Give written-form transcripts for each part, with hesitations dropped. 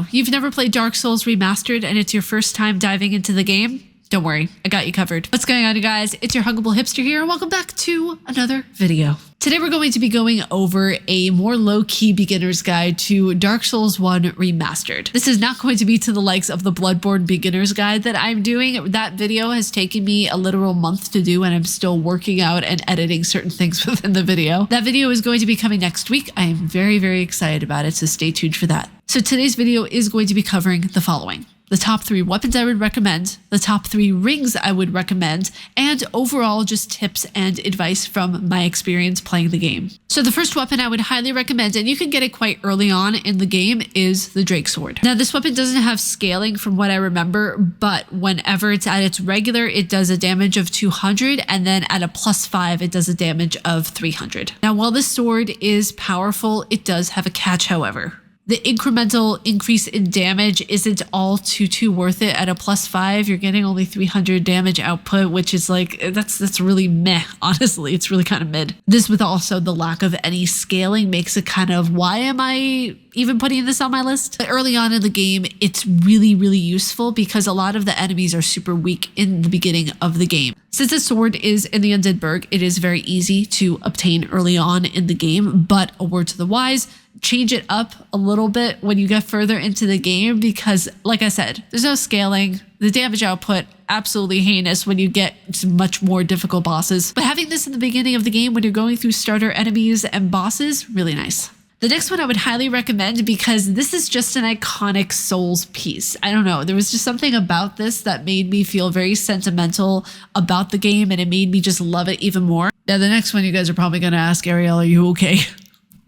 So, you've never played Dark Souls Remastered and it's your first time diving into the game? Don't worry, I got you covered. What's going on, you guys? It's your huggable hipster here, and welcome back to another video. Today we're going to be going over a more low-key beginner's guide to Dark Souls 1 Remastered. This is not going to be to the likes of the Bloodborne beginner's guide that I'm doing. That video has taken me a literal month to do, and I'm still working out and editing certain things within the video. That video is going to be coming next week. I am very, very excited about it, so stay tuned for that. So today's video is going to be covering the following: the top 3 weapons I would recommend, the top 3 rings I would recommend, and overall just tips and advice from my experience playing the game. So the first weapon I would highly recommend, and you can get it quite early on in the game, is the Drake Sword. Now this weapon doesn't have scaling from what I remember, but whenever it's at its regular, it does a damage of 200, and then at a +5, it does a damage of 300. Now while this sword is powerful, it does have a catch, however. The incremental increase in damage isn't all too worth it. At a +5, you're getting only 300 damage output, which is like, that's really meh, honestly. It's really kind of mid. This, with also the lack of any scaling, makes it kind of, why am I even putting this on my list? But early on in the game, it's really, really useful because a lot of the enemies are super weak in the beginning of the game. Since the sword is in the Undead Burg, it is very easy to obtain early on in the game, but a word to the wise, change it up a little bit when you get further into the game because, like I said, there's no scaling. The damage output, absolutely heinous when you get to much more difficult bosses. But having this in the beginning of the game when you're going through starter enemies and bosses, really nice. The next one I would highly recommend because this is just an iconic Souls piece. I don't know, there was just something about this that made me feel very sentimental about the game, and it made me just love it even more. Now the next one you guys are probably going to ask, Ariel, are you okay?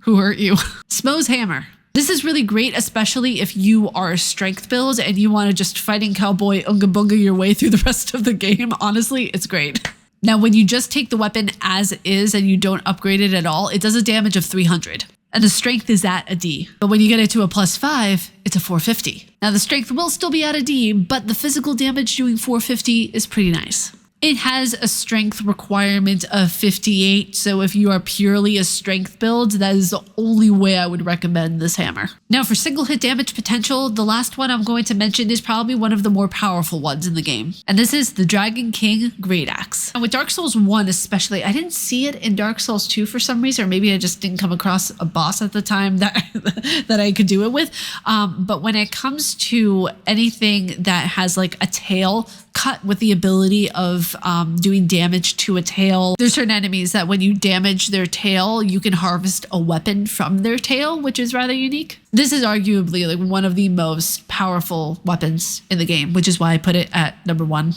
Who hurt you? Smo's Hammer. This is really great, especially if you are a strength build and you want to just fighting cowboy unga bunga your way through the rest of the game. Honestly, it's great. Now, when you just take the weapon as is and you don't upgrade it at all, it does a damage of 300. And the strength is at a D. But when you get it to a +5, it's a 450. Now, the strength will still be at a D, but the physical damage doing 450 is pretty nice. It has a strength requirement of 58, so if you are purely a strength build, that is the only way I would recommend this hammer. Now for single hit damage potential, the last one I'm going to mention is probably one of the more powerful ones in the game, and this is the Dragon King Great Axe. And with Dark Souls 1 especially, I didn't see it in Dark Souls 2 for some reason, or maybe I just didn't come across a boss at the time that I could do it with, but when it comes to anything that has like a tail cut with the ability of doing damage to a tail. There's certain enemies that when you damage their tail, you can harvest a weapon from their tail, which is rather unique. This is arguably like one of the most powerful weapons in the game, which is why I put it at number 1.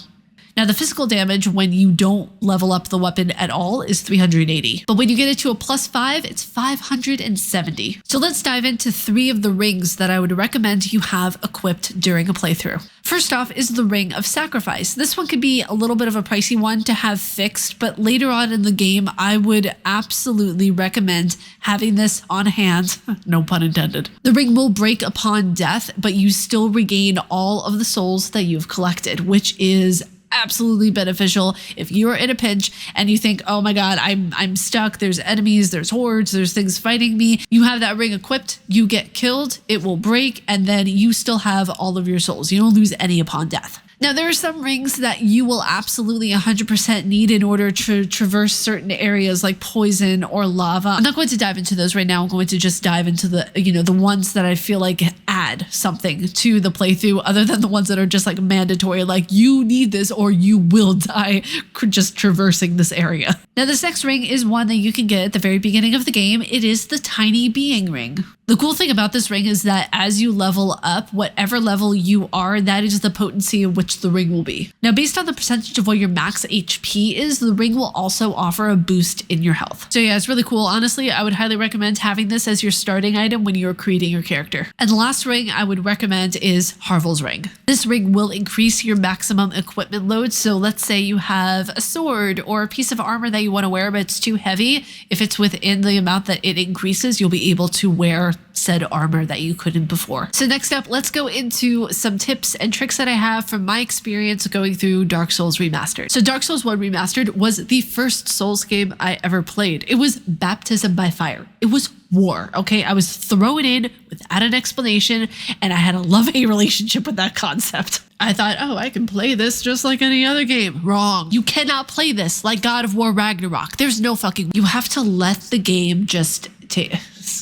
Now, the physical damage when you don't level up the weapon at all is 380. But when you get it to a +5, it's 570. So let's dive into 3 of the rings that I would recommend you have equipped during a playthrough. First off is the Ring of Sacrifice. This one could be a little bit of a pricey one to have fixed, but later on in the game, I would absolutely recommend having this on hand, no pun intended. The ring will break upon death, but you still regain all of the souls that you've collected, which is absolutely beneficial if you're in a pinch and you think, oh my god, I'm stuck, there's enemies, there's hordes, there's things fighting me. You have that ring equipped, you get killed, it will break, and then you still have all of your souls. You don't lose any upon death. Now, there are some rings that you will absolutely 100% need in order to traverse certain areas like poison or lava. I'm not going to dive into those right now. I'm going to just dive into the, the ones that I feel like add something to the playthrough other than the ones that are just like mandatory, like you need this or you will die just traversing this area. Now, this next ring is one that you can get at the very beginning of the game. It is the Tiny Being Ring. The cool thing about this ring is that as you level up, whatever level you are, that is the potency of which the ring will be. Now, based on the percentage of what your max HP is, the ring will also offer a boost in your health. So yeah, it's really cool. Honestly, I would highly recommend having this as your starting item when you're creating your character. And the last ring I would recommend is Harvel's Ring. This ring will increase your maximum equipment load. So let's say you have a sword or a piece of armor that you want to wear, but it's too heavy. If it's within the amount that it increases, you'll be able to wear said armor that you couldn't before. So next up, let's go into some tips and tricks that I have from my experience going through Dark Souls Remastered. So Dark Souls 1 Remastered was the first Souls game I ever played. It was baptism by fire. It was war, okay? I was thrown in without an explanation, and I had a love-hate relationship with that concept. I thought, oh, I can play this just like any other game. Wrong. You cannot play this like God of War Ragnarok. There's no fucking... You have to let the game just take...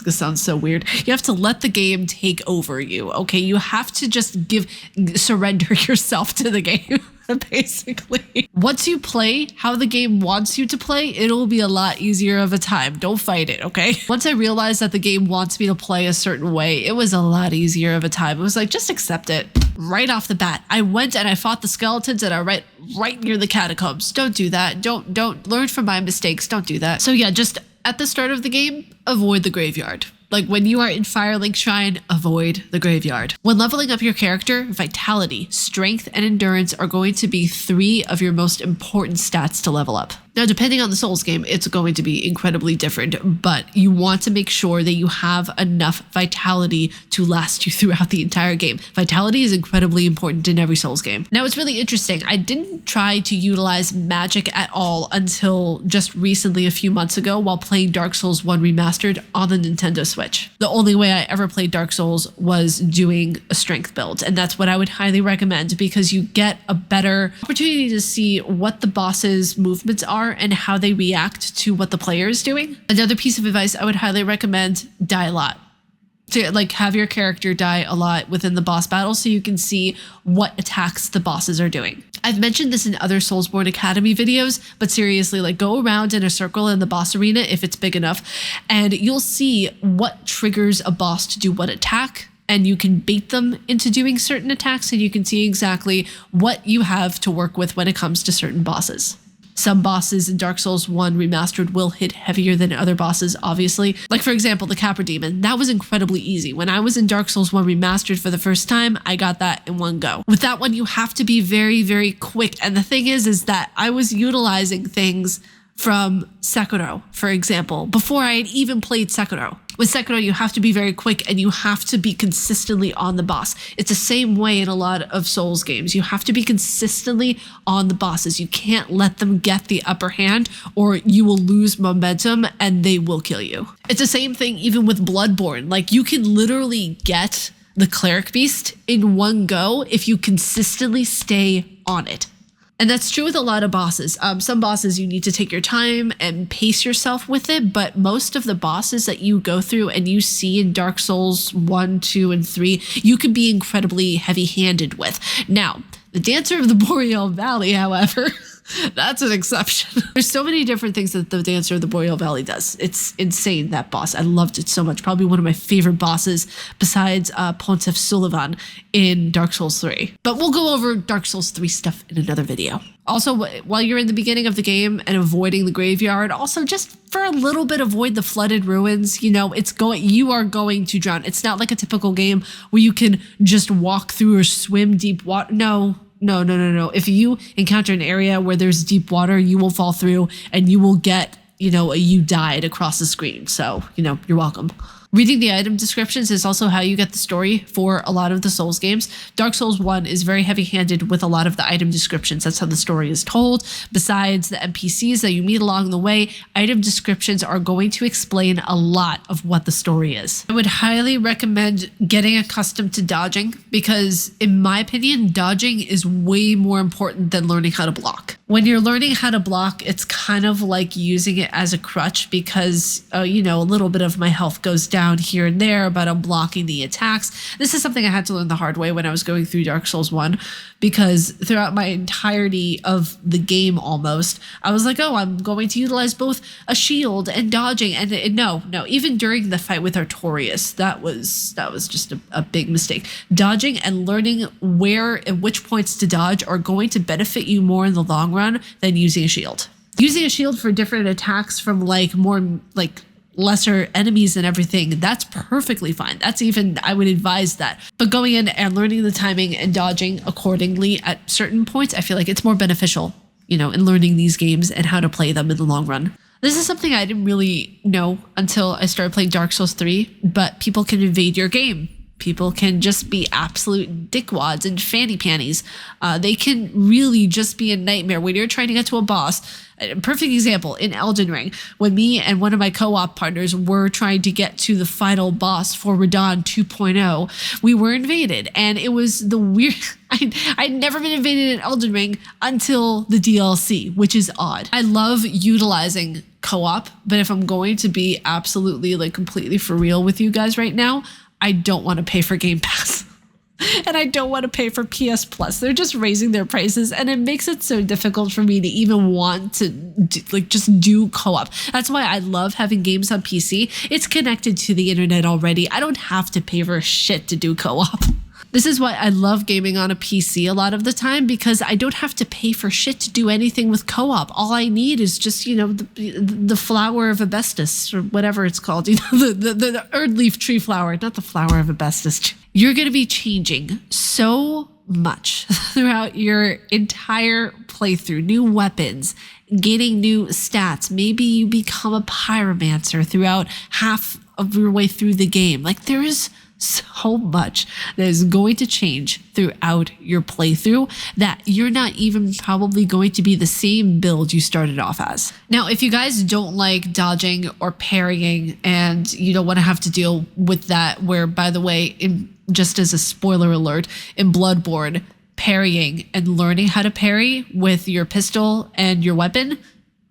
This sounds so weird. You have to let the game take over you, okay? You have to just surrender yourself to the game, basically. Once you play how the game wants you to play, it'll be a lot easier of a time. Don't fight it, okay? Once I realized that the game wants me to play a certain way, it was a lot easier of a time. It was like, just accept it. Right off the bat, I went and I fought the skeletons that are right near the catacombs. Don't do that. Don't learn from my mistakes. Don't do that. So yeah, just at the start of the game, avoid the graveyard. Like when you are in Firelink Shrine, avoid the graveyard. When leveling up your character, vitality, strength, and endurance are going to be 3 of your most important stats to level up. Now, depending on the Souls game, it's going to be incredibly different, but you want to make sure that you have enough vitality to last you throughout the entire game. Vitality is incredibly important in every Souls game. Now, it's really interesting. I didn't try to utilize magic at all until just recently, a few months ago, while playing Dark Souls 1 Remastered on the Nintendo Switch. The only way I ever played Dark Souls was doing a strength build, and that's what I would highly recommend because you get a better opportunity to see what the boss's movements are and how they react to what the player is doing. Another piece of advice I would highly recommend, die a lot. To like have your character die a lot within the boss battle so you can see what attacks the bosses are doing. I've mentioned this in other Soulsborne Academy videos, but seriously, like go around in a circle in the boss arena if it's big enough, and you'll see what triggers a boss to do what attack, and you can bait them into doing certain attacks, and you can see exactly what you have to work with when it comes to certain bosses. Some bosses in Dark Souls 1 Remastered will hit heavier than other bosses, obviously. Like, for example, the Capra Demon. That was incredibly easy. When I was in Dark Souls 1 Remastered for the first time, I got that in one go. With that one, you have to be very, very quick. And the thing is that I was utilizing things from Sekiro, for example, before I had even played Sekiro. With Sekiro, you have to be very quick and you have to be consistently on the boss. It's the same way in a lot of Souls games. You have to be consistently on the bosses. You can't let them get the upper hand or you will lose momentum and they will kill you. It's the same thing even with Bloodborne. Like you can literally get the Cleric Beast in one go if you consistently stay on it. And that's true with a lot of bosses. Some bosses you need to take your time and pace yourself with it, but most of the bosses that you go through and you see in Dark Souls 1, 2, and 3, you can be incredibly heavy-handed with. Now, the Dancer of the Boreal Valley, however, that's an exception. There's so many different things that the Dancer of the Boreal Valley does. It's insane, that boss. I loved it so much. Probably one of my favorite bosses besides Pontiff Sullivan in Dark Souls 3. But we'll go over Dark Souls 3 stuff in another video. Also, while you're in the beginning of the game and avoiding the graveyard, also just for a little bit avoid the flooded ruins. You know, you are going to drown. It's not like a typical game where you can just walk through or swim deep water. No. If you encounter an area where there's deep water, you will fall through and you will get, you died across the screen. So, you're welcome. Reading the item descriptions is also how you get the story for a lot of the Souls games. Dark Souls 1 is very heavy-handed with a lot of the item descriptions. That's how the story is told. Besides the NPCs that you meet along the way, item descriptions are going to explain a lot of what the story is. I would highly recommend getting accustomed to dodging because, in my opinion, dodging is way more important than learning how to block. When you're learning how to block, it's kind of like using it as a crutch because, a little bit of my health goes down here and there, but I'm blocking the attacks. This is something I had to learn the hard way when I was going through Dark Souls 1 because throughout my entirety of the game almost, I was like, oh, I'm going to utilize both a shield and dodging. And no, even during the fight with Artorias, that was just a big mistake. Dodging and learning where and which points to dodge are going to benefit you more in the long run than using a shield. Using a shield for different attacks from lesser enemies and everything, that's perfectly fine. I would advise that. But going in and learning the timing and dodging accordingly at certain points, I feel like it's more beneficial, in learning these games and how to play them in the long run. This is something I didn't really know until I started playing Dark Souls 3, but people can invade your game People can just be absolute dickwads and fanny panties. They can really just be a nightmare when you're trying to get to a boss. A perfect example in Elden Ring, when me and one of my co-op partners were trying to get to the final boss for Radon 2.0, we were invaded, and it was the weird. I'd never been invaded in Elden Ring until the DLC, which is odd. I love utilizing co-op, but if I'm going to be absolutely like completely for real with you guys right now, I don't want to pay for Game Pass. And I don't want to pay for PS Plus. They're just raising their prices, and it makes it so difficult for me to even want to just do co-op. That's why I love having games on PC. It's connected to the internet already. I don't have to pay for shit to do co-op. This is why I love gaming on a PC a lot of the time, because I don't have to pay for shit to do anything with co-op. All I need is just, you know, the flower of asbestos, or whatever it's called, you know, the Erdleaf tree flower, not the flower of asbestos. You're going to be changing so much throughout your entire playthrough. New weapons, getting new stats. Maybe you become a pyromancer throughout half of your way through the game. Like, there is so much that is going to change throughout your playthrough that you're not even probably going to be the same build you started off as. Now, if you guys don't like dodging or parrying and you don't want to have to deal with that, where, by the way, just as a spoiler alert, in Bloodborne, parrying and learning how to parry with your pistol and your weapon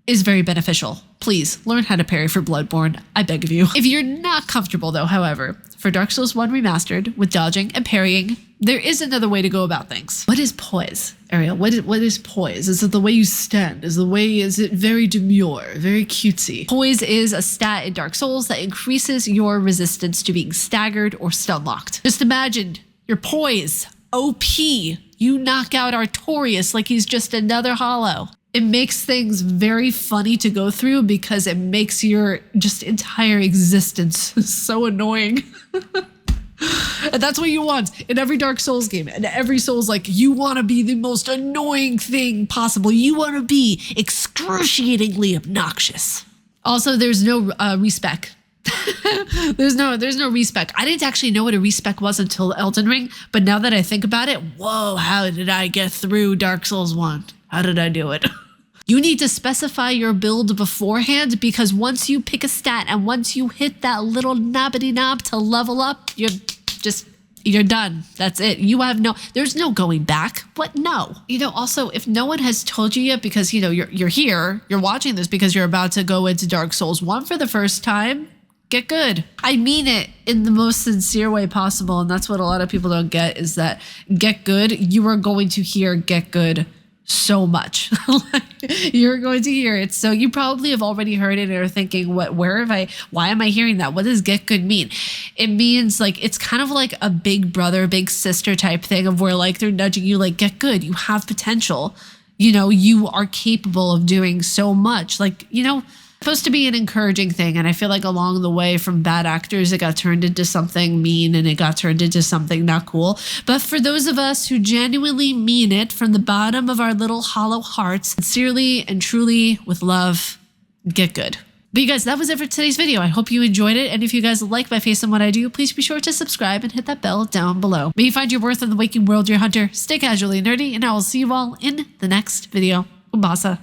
is very beneficial. Please learn how to parry for Bloodborne, I beg of you. If you're not comfortable though, however, for Dark Souls 1 Remastered with dodging and parrying, there is another way to go about things. What is poise, Ariel? What is poise? Is it the way you stand? Is it very demure, very cutesy? Poise is a stat in Dark Souls that increases your resistance to being staggered or stun locked. Just imagine your poise, OP. You knock out Artorias like he's just another hollow. It makes things very funny to go through because it makes your just entire existence so annoying. And that's what you want in every Dark Souls game. And every Souls, like, you want to be the most annoying thing possible. You want to be excruciatingly obnoxious. Also, there's no respec. there's no respec. I didn't actually know what a respec was until Elden Ring, but now that I think about it, whoa, how did I get through Dark Souls 1? How did I do it? You need to specify your build beforehand, because once you pick a stat and once you hit that little knobbity knob to level up, you're done. That's it. There's no going back. What? No. You know, also, if no one has told you yet, because, you know, you're here, you're watching this because you're about to go into Dark Souls 1 for the first time, get good. I mean it in the most sincere way possible. And that's what a lot of people don't get, is that get good, you are going to hear get good so much. You're going to hear it. So you probably have already heard it and are thinking, why am I hearing that? What does get good mean? It means, like, it's kind of like a big brother, big sister type thing of where, like, they're nudging you, like, get good. You have potential. You know, you are capable of doing so much. Like, you know, supposed to be an encouraging thing, and I feel like along the way, from bad actors, it got turned into something mean and it got turned into something not cool. But for those of us who genuinely mean it from the bottom of our little hollow hearts, sincerely and truly with love, get good. But you guys, that was it for today's video. I hope you enjoyed it, and if you guys like my face and what I do, please be sure to subscribe and hit that bell down below. May you find your worth in the waking world, your hunter. Stay casually nerdy, and I will see you all in the next video. Umbasa.